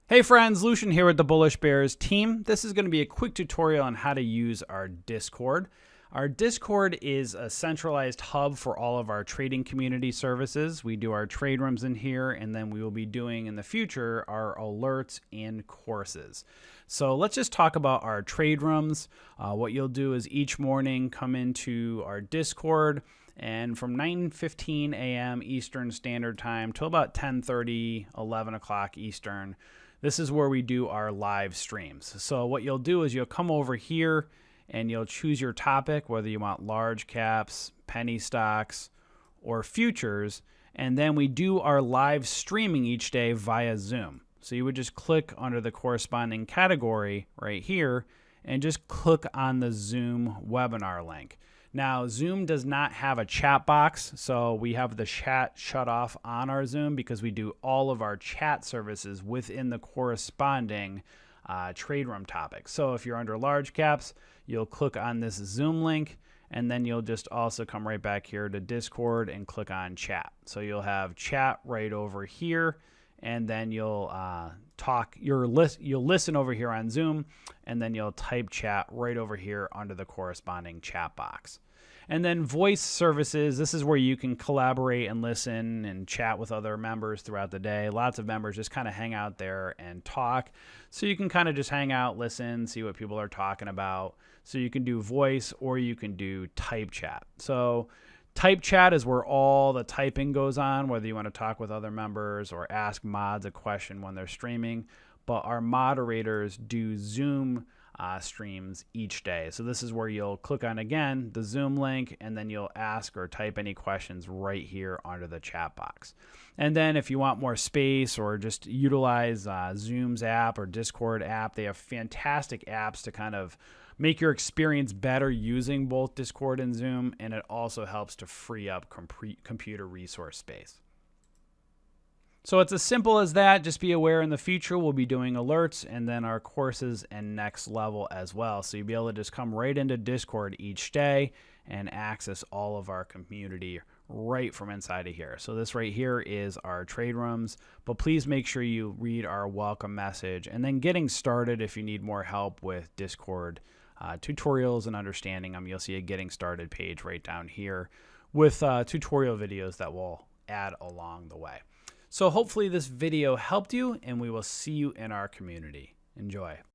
Hey friends, Lucian here with the Bullish Bears team. This is going to be a quick tutorial on how to use our Discord. Our Discord is a centralized hub for all of our trading community services. We do our trade rooms in here, and then we will be doing in the future our alerts and courses. So let's just talk about our trade rooms. What you'll do is each morning come into our Discord, and from 9:15 a.m. Eastern Standard Time till about 10:30, 11 o'clock Eastern, this is where we do our live streams. So what you'll do is you'll come over here and you'll choose your topic, whether you want large caps, penny stocks, or futures. And then we do our live streaming each day via Zoom. So you would just click under the corresponding category right here and just click on the Zoom webinar link. Now, Zoom does not have a chat box, so we have the chat shut off on our Zoom because we do all of our chat services within the corresponding trade room topic. So if you're under large caps, you'll click on this Zoom link, and then you'll just also come right back here to Discord and click on chat. So you'll have chat right over here, and then you'll you'll listen over here on Zoom, and then you'll type chat right over here under the corresponding chat box. And then voice services, this is where you can collaborate and listen and chat with other members throughout the day. Lots of members just kind of hang out there and talk. So you can kind of just hang out, listen, see what people are talking about. So you can do voice or you can do type chat. So type chat is where all the typing goes on, whether you want to talk with other members or ask mods a question when they're streaming. But our moderators do Zoom streams each day. So this is where you'll click on, again, the Zoom link, and then you'll ask or type any questions right here under the chat box. And then if you want more space or just utilize Zoom's app or Discord app, they have fantastic apps to kind of make your experience better using both Discord and Zoom, and it also helps to free up computer resource space. So it's as simple as that. Just be aware in the future we'll be doing alerts and then our courses and next level as well. So you'll be able to just come right into Discord each day and access all of our community right from inside of here. So this right here is our trade rooms, but please make sure you read our welcome message and then getting started if you need more help with Discord tutorials and understanding them. You'll see a getting started page right down here with tutorial videos that we'll add along the way. So hopefully this video helped you, and we will see you in our community. Enjoy.